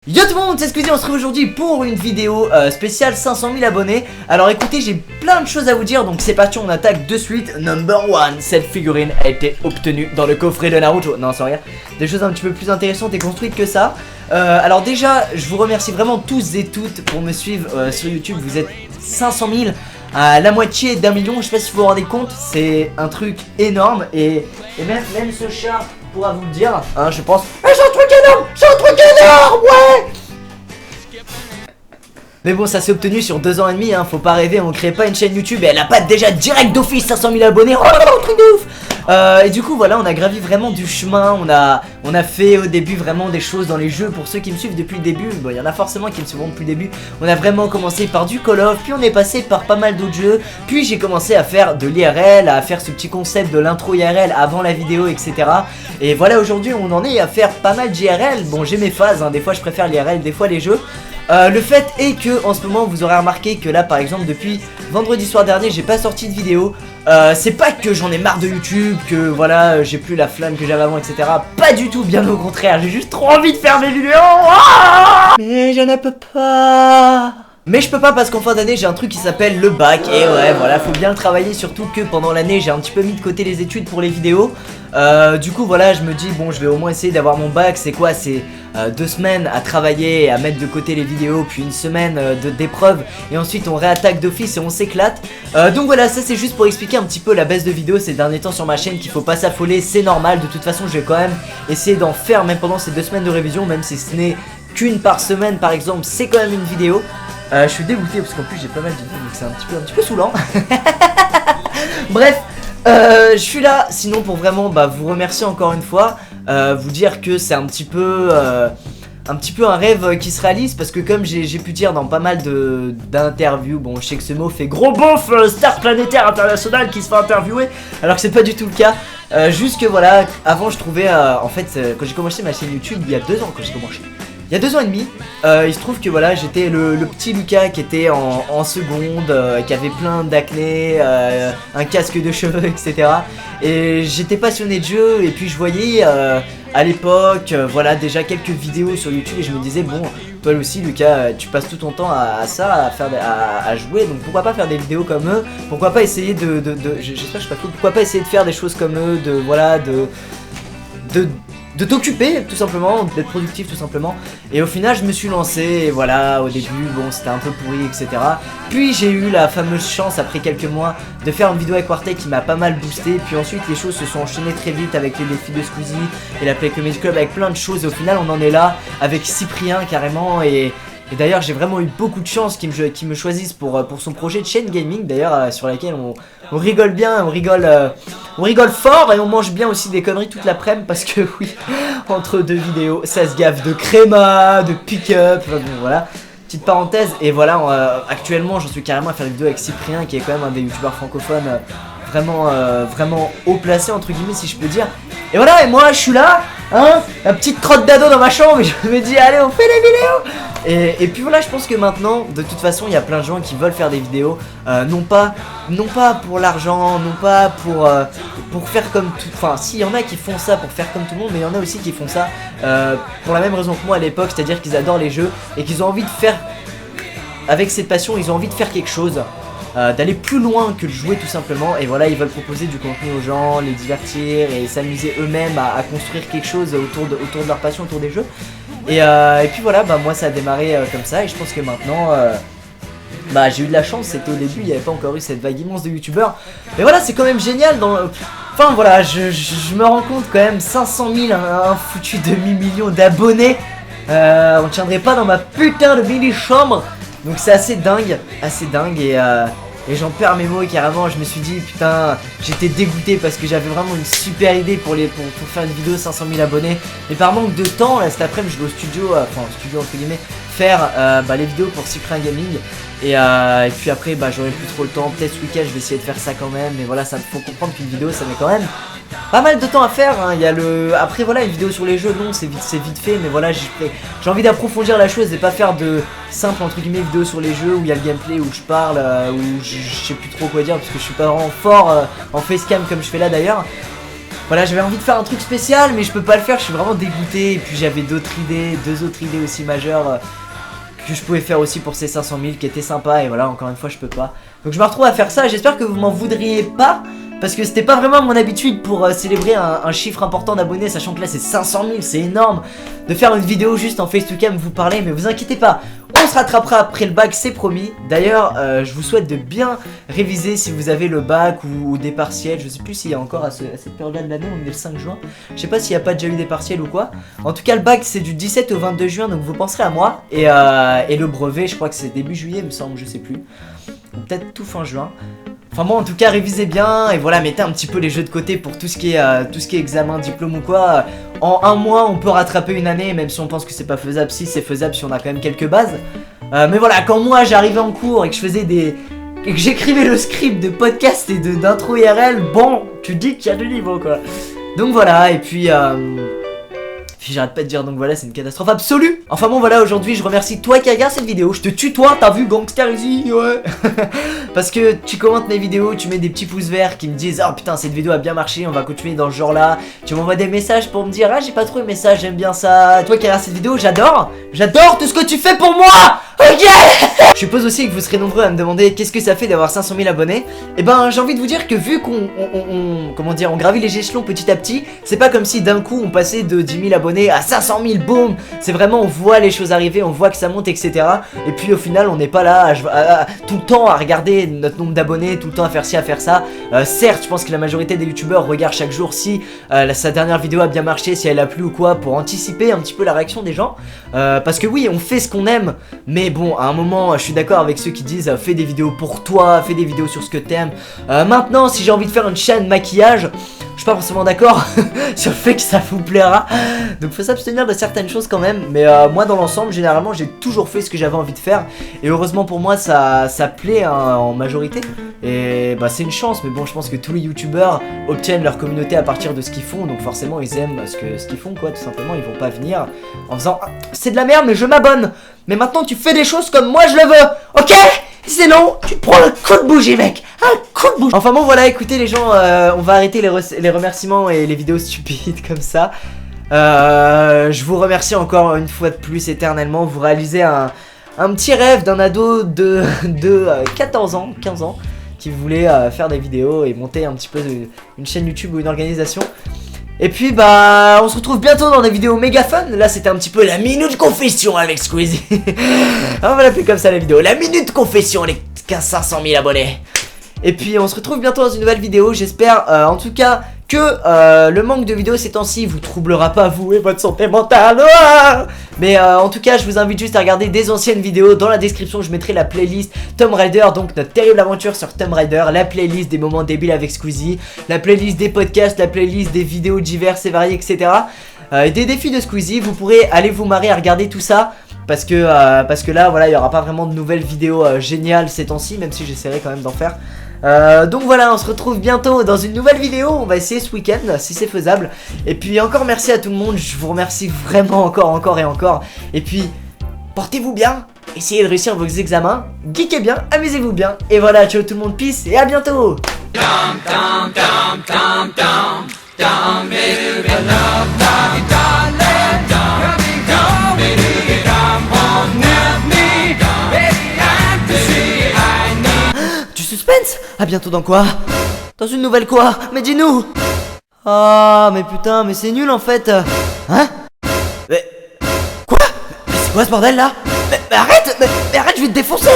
Yo tout le monde, c'est Squeezie, on se retrouve aujourd'hui pour une vidéo spéciale 500 000 abonnés. Alors écoutez, j'ai plein de choses à vous dire, donc c'est parti, on attaque de suite. Number 1, cette figurine a été obtenue dans le coffret de Naruto. Non, sans rire, des choses un petit peu plus intéressantes et construites que ça. Alors déjà, je vous remercie vraiment tous et toutes pour me suivre sur YouTube. Vous êtes 500 000 à la moitié d'un million, je sais pas si vous vous rendez compte, c'est un truc énorme. Et même ce chat pourra vous le dire, hein, je pense. J'ai un truc énorme, j'ai un truc énorme, ouais. Mais bon, ça s'est obtenu sur 2 ans et demi, hein, faut pas rêver, on crée pas une chaîne YouTube et elle a pas déjà direct d'office 500 000 abonnés, oh truc de ouf. Et du coup voilà, on a gravi vraiment du chemin, on a fait au début vraiment des choses dans les jeux. Pour ceux qui me suivent depuis le début, bon il y en a forcément qui me suivront depuis le début. On a vraiment commencé par du Call of, puis on est passé par pas mal d'autres jeux. Puis j'ai commencé à faire de l'IRL, à faire ce petit concept de l'intro IRL avant la vidéo, etc. Et voilà, aujourd'hui on en est à faire pas mal d'IRL. Bon, j'ai mes phases, hein, des fois je préfère l'IRL, des fois les jeux. Le fait est que en ce moment vous aurez remarqué que là par exemple depuis vendredi soir dernier j'ai pas sorti de vidéo. C'est pas que j'en ai marre de YouTube, que voilà j'ai plus la flamme que j'avais avant, etc. Pas du tout, bien au contraire, j'ai juste trop envie de faire mes vidéos. Mais je ne peux pas. Mais je peux pas parce qu'en fin d'année j'ai un truc qui s'appelle le bac. Et ouais voilà, faut bien le travailler, surtout que pendant l'année j'ai un petit peu mis de côté les études pour les vidéos. Du coup voilà, je me dis bon, je vais au moins essayer d'avoir mon bac. C'est quoi? C'est 2 semaines à travailler et à mettre de côté les vidéos, puis une semaine d'épreuves, et ensuite on réattaque d'office et on s'éclate. Donc voilà, ça c'est juste pour expliquer un petit peu la baisse de vidéos ces derniers temps sur ma chaîne, qu'il faut pas s'affoler, c'est normal. De toute façon je vais quand même essayer d'en faire même pendant ces 2 semaines de révision, même si ce n'est qu'une par semaine par exemple, c'est quand même une vidéo. Je suis dégoûté parce qu'en plus j'ai pas mal de vidéos, donc c'est un petit peu saoulant. Bref, je suis là sinon pour vraiment vous remercier encore une fois, vous dire que c'est un petit peu un rêve qui se réalise, parce que comme j'ai pu dire dans pas mal d'interviews, bon je sais que ce mot fait gros beauf, star planétaire international qui se fait interviewer, alors que c'est pas du tout le cas. Juste que voilà, avant je trouvais en fait quand j'ai commencé ma chaîne YouTube il y a 2 ans, il y a 2 ans et demi, il se trouve que voilà, j'étais le petit Lucas qui était en seconde, qui avait plein d'acné, un casque de cheveux, etc. Et j'étais passionné de jeux, et puis je voyais à l'époque, voilà, déjà quelques vidéos sur YouTube, et je me disais bon, toi aussi Lucas, tu passes tout ton temps à ça, à jouer, donc pourquoi pas faire des vidéos comme eux, pourquoi pas essayer j'espère que je suis pas fou, pourquoi pas essayer de faire des choses comme eux, de t'occuper tout simplement, d'être productif tout simplement. Et au final je me suis lancé, et voilà, au début bon c'était un peu pourri, etc. Puis j'ai eu la fameuse chance après quelques mois de faire une vidéo avec Quartet qui m'a pas mal boosté. Puis ensuite les choses se sont enchaînées très vite avec les défis de Squeezie et la Play Comedy Club, avec plein de choses. Et au final on en est là avec Cyprien carrément. Et d'ailleurs j'ai vraiment eu beaucoup de chance qu'ils me choisissent pour son projet de chaîne gaming d'ailleurs, sur laquelle on rigole bien, on rigole fort, et on mange bien aussi des conneries toute l'après-midi, parce que oui, entre 2 vidéos ça se gaffe de créma, de pick-up, enfin bon voilà, petite parenthèse. Et voilà, actuellement j'en suis carrément à faire une vidéo avec Cyprien qui est quand même un des youtubeurs francophones vraiment haut placé entre guillemets si je peux dire. Et voilà, et moi je suis là, hein, la petite crotte d'ado dans ma chambre, et je me dis allez on fait des vidéos. Et puis voilà, je pense que maintenant de toute façon il y a plein de gens qui veulent faire des vidéos, non pas pour l'argent, non pas pour faire comme tout, enfin si, il y en a qui font ça pour faire comme tout le monde, mais il y en a aussi qui font ça pour la même raison que moi à l'époque, c'est-à-dire qu'ils adorent les jeux et qu'ils ont envie de faire, avec cette passion ils ont envie de faire quelque chose, d'aller plus loin que de jouer tout simplement. Et voilà, ils veulent proposer du contenu aux gens, les divertir et s'amuser eux-mêmes à construire quelque chose autour de leur passion, autour des jeux. Et puis voilà, moi ça a démarré comme ça, et je pense que maintenant j'ai eu de la chance, c'est qu'au début il n'y avait pas encore eu cette vague immense de youtubeurs. Mais voilà, c'est quand même génial enfin voilà, je me rends compte quand même, 500 000, un foutu demi-million d'abonnés, on tiendrait pas dans ma putain de mini-chambre. Donc c'est assez dingue, et j'en perds mes mots carrément. Je me suis dit putain, j'étais dégoûté parce que j'avais vraiment une super idée pour faire une vidéo 500 000 abonnés. Mais par manque de temps, là cet après-midi je vais au studio, studio entre guillemets, faire les vidéos pour Cyprien Gaming. Et puis après j'aurai plus trop le temps, peut-être ce week-end je vais essayer de faire ça quand même. Mais voilà, ça faut comprendre qu'une vidéo ça met quand même pas mal de temps à faire, hein. Il y a après voilà, une vidéo sur les jeux, non c'est vite fait, mais voilà, j'ai envie d'approfondir la chose et pas faire de simple entre guillemets vidéo sur les jeux où il y a le gameplay, où je parle, où je sais plus trop quoi dire parce que je suis pas vraiment fort en facecam comme je fais là d'ailleurs. Voilà, j'avais envie de faire un truc spécial, mais je peux pas le faire, je suis vraiment dégoûté. Et puis j'avais d'autres idées, 2 autres idées aussi majeures que je pouvais faire aussi pour ces 500 000 qui étaient sympas. Et voilà, encore une fois, je peux pas. Donc je me retrouve à faire ça, j'espère que vous m'en voudriez pas. Parce que c'était pas vraiment mon habitude pour célébrer un chiffre important d'abonnés, sachant que là c'est 500 000, c'est énorme. De faire une vidéo juste en face to cam, vous parler, mais vous inquiétez pas, on se rattrapera après le bac, c'est promis. D'ailleurs, je vous souhaite de bien réviser si vous avez le bac ou des partiels. Je sais plus s'il y a encore à cette période-là de l'année, on est le 5 juin. Je sais pas s'il n'y a pas déjà eu des partiels ou quoi. En tout cas, le bac c'est du 17 au 22 juin, donc vous penserez à moi. Et le brevet, je crois que c'est début juillet, il me semble, je sais plus. Peut-être tout fin juin. Enfin bon, en tout cas, révisez bien et voilà, mettez un petit peu les jeux de côté pour tout ce qui est examen, diplôme ou quoi. En un mois, on peut rattraper une année, même si on pense que c'est pas faisable. Si, c'est faisable si on a quand même quelques bases. Mais voilà, quand moi j'arrivais en cours et que je faisais et que j'écrivais le script de podcast et d'intro IRL, bon, tu dis qu'il y a du niveau quoi. Donc voilà, et puis j'arrête pas de dire donc voilà, c'est une catastrophe absolue. Enfin bon voilà, aujourd'hui je remercie toi qui regarde cette vidéo. Je te tutoie, t'as vu Gangster Easy, ouais. Parce que tu commentes mes vidéos, tu mets des petits pouces verts qui me disent oh putain cette vidéo a bien marché, on va continuer dans ce genre là. Tu m'envoies des messages pour me dire ah j'ai pas trouvé le message, j'aime bien ça. Toi qui regarde cette vidéo, j'adore tout ce que tu fais pour moi. Ok. Je suppose aussi que vous serez nombreux à me demander qu'est-ce que ça fait d'avoir 500 000 abonnés. Et ben j'ai envie de vous dire que vu qu'on on gravit les échelons petit à petit, c'est pas comme si d'un coup on passait de 10 000 abonnés à 500 000, boum. C'est vraiment on voit les choses arriver, on voit que ça monte, etc. Et puis au final on n'est pas là tout le temps à regarder notre nombre d'abonnés, tout le temps à faire ci, à faire ça. Certes je pense que la majorité des youtubeurs regardent chaque jour si sa dernière vidéo a bien marché, si elle a plu ou quoi, pour anticiper un petit peu la réaction des gens. Parce que oui on fait ce qu'on aime, mais bon à un moment je suis d'accord avec ceux qui disent fais des vidéos pour toi, fais des vidéos sur ce que t'aimes. Maintenant si j'ai envie de faire une chaîne maquillage, je suis pas forcément d'accord sur le fait que ça vous plaira. Donc faut s'abstenir de certaines choses quand même. Mais moi dans l'ensemble généralement j'ai toujours fait ce que j'avais envie de faire. Et heureusement pour moi ça plaît hein, en majorité. Et bah c'est une chance. Mais bon je pense que tous les youtubeurs obtiennent leur communauté à partir de ce qu'ils font. Donc forcément ils aiment ce qu'ils font quoi. Tout simplement ils vont pas venir en faisant ah, c'est de la merde mais je m'abonne. Mais maintenant tu fais des choses comme moi je le veux. Ok? Sinon, tu te prends un coup de bougie, mec. Un coup de bougie. Enfin bon, voilà, écoutez les gens, on va arrêter les remerciements et les vidéos stupides comme ça. Je vous remercie encore une fois de plus éternellement. Vous réalisez un petit rêve d'un ado de 14 ans, 15 ans, qui voulait faire des vidéos et monter un petit peu une chaîne YouTube ou une organisation. Et puis bah on se retrouve bientôt dans des vidéos méga fun. Là c'était un petit peu la minute confession avec Squeezie. On va l'appeler comme ça la vidéo, la minute confession, les 500 000 abonnés. Et puis on se retrouve bientôt dans une nouvelle vidéo. J'espère en tout cas que le manque de vidéos ces temps-ci vous troublera pas vous et votre santé mentale. Mais en tout cas je vous invite juste à regarder des anciennes vidéos. Dans la description je mettrai la playlist Tomb Raider, donc notre terrible aventure sur Tomb Raider, la playlist des moments débiles avec Squeezie, la playlist des podcasts, la playlist des vidéos diverses et variées, etc. Et des défis de Squeezie. Vous pourrez aller vous marrer à regarder tout ça. Parce que là voilà il n'y aura pas vraiment de nouvelles vidéos géniales ces temps-ci, même si j'essaierai quand même d'en faire. Donc voilà, on se retrouve bientôt dans une nouvelle vidéo. On va essayer ce week-end si c'est faisable. Et puis encore merci à tout le monde. Je vous remercie vraiment encore et encore. Et puis portez-vous bien, essayez de réussir vos examens, geekez bien, amusez-vous bien. Et voilà, ciao tout le monde, peace et à bientôt. Suspense. À bientôt dans quoi? Dans une nouvelle quoi? Mais dis-nous. Ah mais putain, mais c'est nul en fait. Hein? Mais quoi? Mais c'est quoi ce bordel là? Mais arrête, mais arrête, je vais te défoncer.